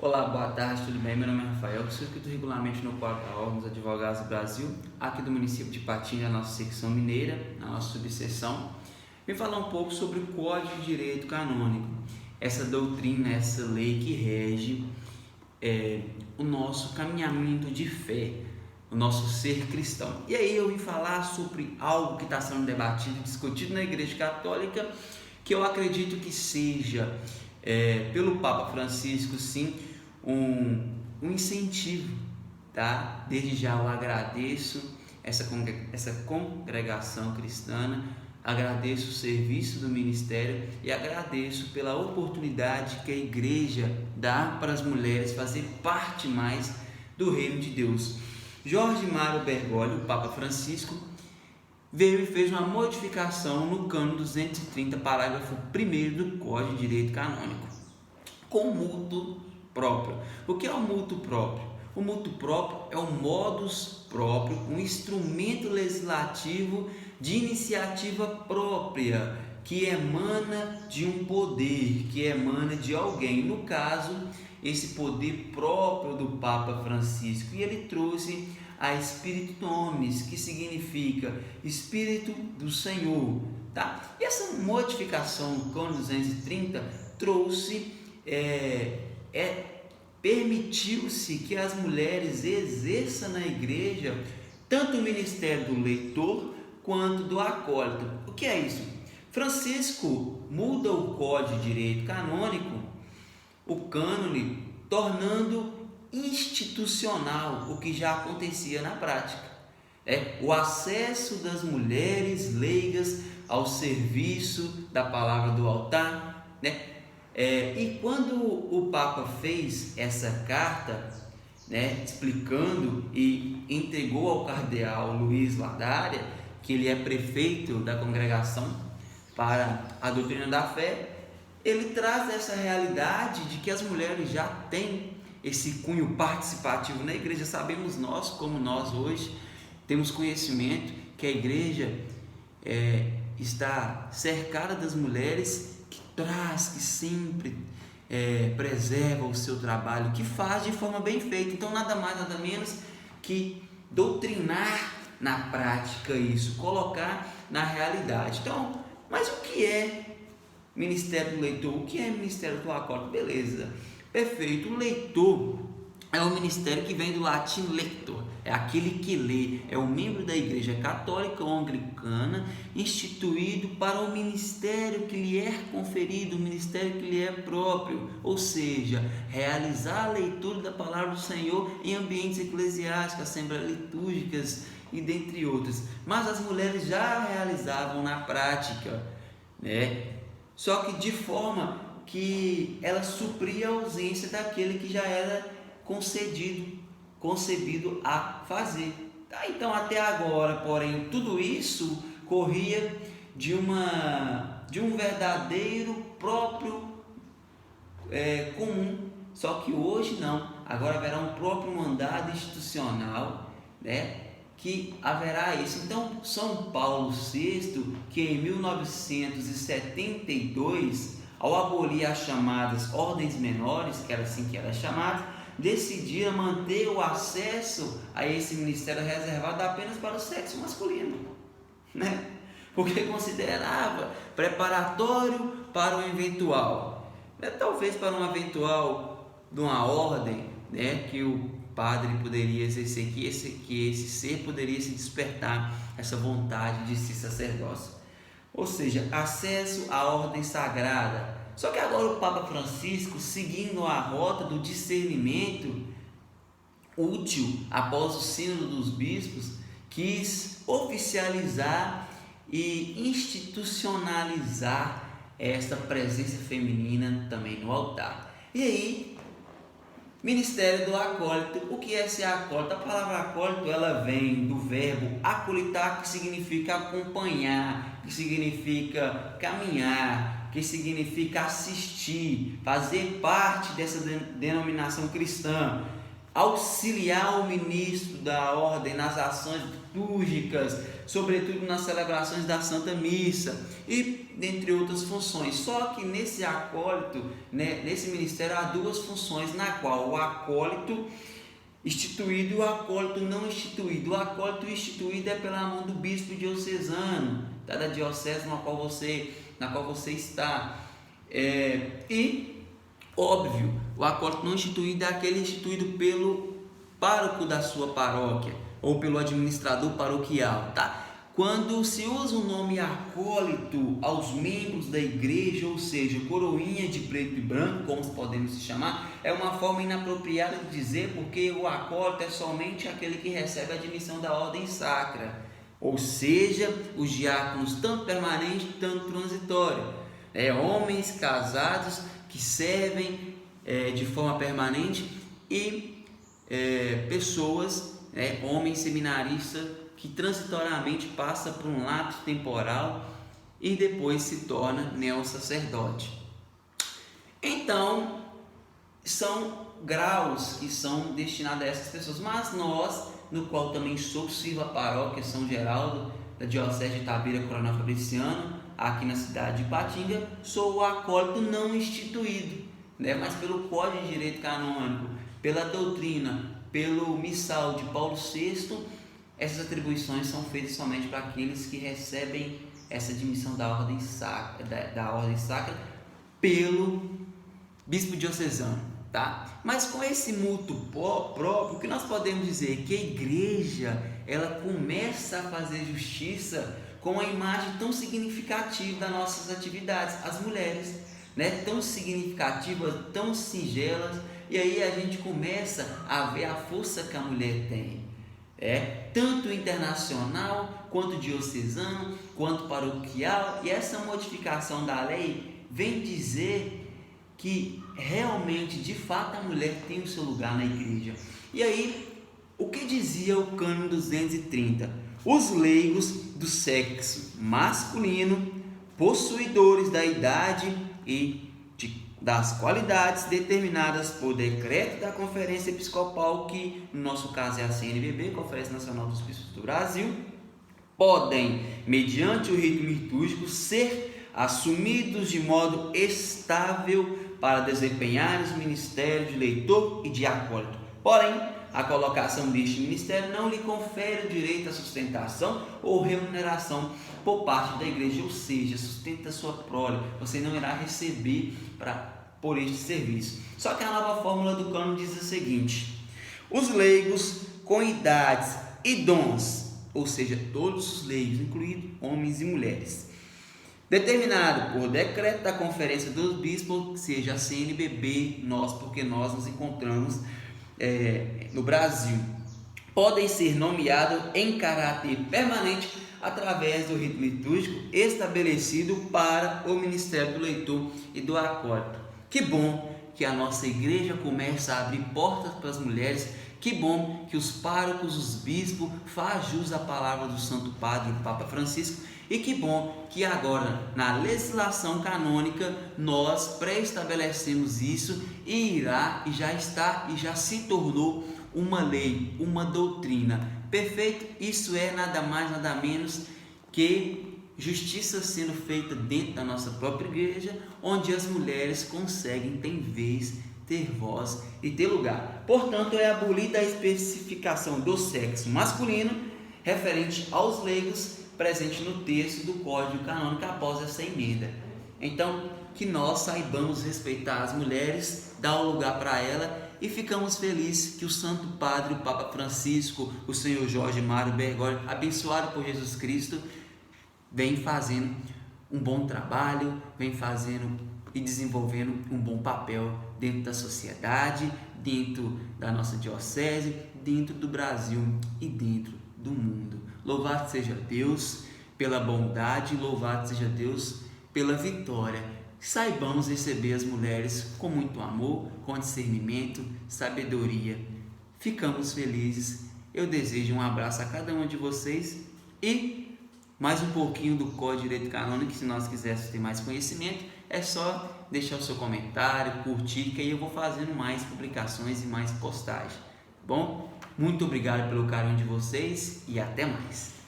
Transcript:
Olá, boa tarde, tudo bem? Meu nome é Rafael, sou inscrito regularmente no quadro da Ordem dos Advogados do Brasil, aqui do município de Patinga, na nossa secção mineira, na nossa subseção. Vim falar um pouco sobre o Código de Direito Canônico, essa doutrina, essa lei que rege o nosso caminhamento de fé, o nosso ser cristão. E aí eu vim falar sobre algo que está sendo debatido e discutido na Igreja Católica, que eu acredito que seja, pelo Papa Francisco, sim, um incentivo, tá? Desde já eu agradeço essa congregação cristã, agradeço o serviço do ministério e agradeço pela oportunidade que a igreja dá para as mulheres fazer parte mais do reino de Deus. Jorge Mário Bergoglio, o Papa Francisco, veio e fez uma modificação no cânon 230, parágrafo 1º do Código de Direito Canônico, com mútuo próprio. O que é o mútuo próprio? O mútuo próprio é um modus próprio, um instrumento legislativo de iniciativa própria, que emana de um poder, que emana de alguém. No caso, esse poder próprio do Papa Francisco, e ele trouxe a Spiritus Nominus, que significa Espírito do Senhor, tá? E essa modificação no cânon 230 trouxe, permitiu-se que as mulheres exerçam na igreja tanto o ministério do leitor quanto do acólito. O que é isso? Francisco muda o Código de Direito Canônico, o cânone, tornando institucional o que já acontecia na prática. O acesso das mulheres leigas ao serviço da palavra do altar, né? E quando o Papa fez essa carta, né, explicando e entregou ao cardeal Luiz Ladária, que ele é prefeito da congregação para a doutrina da fé, ele traz essa realidade de que as mulheres já têm esse cunho participativo na igreja. Sabemos nós, como nós hoje temos conhecimento que a igreja está cercada das mulheres, que sempre preserva o seu trabalho, que faz de forma bem feita. Então nada mais, nada menos que doutrinar na prática isso, colocar na realidade. Então, mas o que é ministério do leitor? O que é ministério do acólito? Beleza, perfeito. O leitor é um ministério que vem do latim lector, é aquele que lê, é o membro da Igreja Católica ou Anglicana, instituído para o ministério que lhe é conferido, o ministério que lhe é próprio, ou seja, realizar a leitura da palavra do Senhor em ambientes eclesiásticos, assembleias litúrgicas e dentre outros. Mas as mulheres já realizavam na prática, né? Só que de forma que ela supria a ausência daquele que já era concebido a fazer. Então até agora, porém, tudo isso corria de um verdadeiro próprio comum. Só que hoje não. Agora haverá um próprio mandado institucional, né, que haverá isso. Então São Paulo VI, que em 1972, ao abolir as chamadas ordens menores, que era assim que era chamado, decidia manter o acesso a esse ministério reservado apenas para o sexo masculino, né? Porque considerava preparatório para o eventual, né? Talvez para um eventual de uma ordem, né, que o padre poderia exercer, que esse ser poderia se despertar essa vontade de ser sacerdócio, ou seja, acesso à ordem sagrada. Só que agora o Papa Francisco, seguindo a rota do discernimento útil após o sínodo dos bispos, quis oficializar e institucionalizar esta presença feminina também no altar. E aí, ministério do acólito. O que é ser acólito? A palavra acólito, ela vem do verbo acolitar, que significa acompanhar, que significa caminhar, que significa assistir, fazer parte dessa denominação cristã. auxiliar o ministro da ordem nas ações litúrgicas, sobretudo nas celebrações da Santa Missa e dentre outras funções. Só que nesse acólito, nesse ministério há duas funções, na qual o acólito instituído e o acólito não instituído. O acólito instituído é pela mão do bispo diocesano, da diocese na qual você está. E, óbvio, o acólito não instituído é aquele instituído pelo pároco da sua paróquia ou pelo administrador paroquial, tá? Quando se usa o nome acólito aos membros da igreja, ou seja, coroinha de preto e branco, como podemos se chamar, é uma forma inapropriada de dizer, porque o acólito é somente aquele que recebe a admissão da ordem sacra, ou seja, os diáconos tanto permanente, tanto transitório, homens casados que servem de forma permanente e pessoas, homens seminaristas, que transitoriamente passa por um lapso temporal e depois se torna neo-sacerdote. Então, são graus que são destinados a essas pessoas, mas nós, no qual também sirvo a paróquia São Geraldo, da Diocese de Itabira, Coronel Fabriciano, aqui na cidade de Ipatinga, sou o acólito não instituído, mas pelo Código de Direito Canônico, pela doutrina, pelo missal de Paulo VI, essas atribuições são feitas somente para aqueles que recebem essa admissão da ordem sacra pelo bispo diocesano, tá? Mas com esse mútuo próprio, o que nós podemos dizer? Que a igreja, ela começa a fazer justiça com a imagem tão significativa das nossas atividades, as mulheres, tão significativas, tão singelas, e aí a gente começa a ver a força que a mulher tem. Tanto internacional, quanto diocesano, quanto paroquial, e essa modificação da lei vem dizer que realmente, de fato, a mulher tem o seu lugar na igreja. E aí, o que dizia o Cânone 230? Os leigos do sexo masculino, possuidores da idade e das qualidades determinadas por decreto da Conferência Episcopal, que no nosso caso é a CNBB, Conferência Nacional dos Bispos do Brasil, podem, mediante o rito litúrgico, ser assumidos de modo estável para desempenhar os ministérios de leitor e de acólito. Porém, a colocação deste ministério não lhe confere o direito à sustentação ou remuneração por parte da igreja, ou seja, sustenta sua prole, você não irá receber por este serviço. Só que a nova fórmula do cânone diz o seguinte: os leigos com idades e dons, ou seja, todos os leigos, incluindo homens e mulheres, determinado por decreto da Conferência dos Bispos, seja a CNBB, porque nós nos encontramos no Brasil, podem ser nomeados em caráter permanente através do rito litúrgico estabelecido para o ministério do leitor e do acólito. Que bom que a nossa igreja começa a abrir portas para as mulheres. Que bom que os párocos, os bispos fazem jus à palavra do Santo Padre, o Papa Francisco. E que bom que agora, na legislação canônica, nós pré-estabelecemos isso e já se tornou uma lei, uma doutrina. Perfeito? Isso é nada mais, nada menos que justiça sendo feita dentro da nossa própria igreja, onde as mulheres conseguem ter vez, ter voz e ter lugar. Portanto, é abolida a especificação do sexo masculino referente aos leigos presente no texto do Código Canônico após essa emenda. Então, que nós saibamos respeitar as mulheres, dar o lugar para ela, e ficamos felizes que o Santo Padre, o Papa Francisco, o Senhor Jorge Mário Bergoglio, abençoado por Jesus Cristo, vem fazendo um bom trabalho, vem fazendo e desenvolvendo um bom papel dentro da sociedade, dentro da nossa diocese, dentro do Brasil e dentro do mundo. Louvado seja Deus pela bondade, louvado seja Deus pela vitória. Saibamos receber as mulheres com muito amor, com discernimento, sabedoria. Ficamos felizes. Eu desejo um abraço a cada um de vocês e mais um pouquinho do Código de Direito Canônico. Se nós quiséssemos ter mais conhecimento, é só deixar o seu comentário, curtir, que aí eu vou fazendo mais publicações e mais postagens. bom? Muito obrigado pelo carinho de vocês e até mais.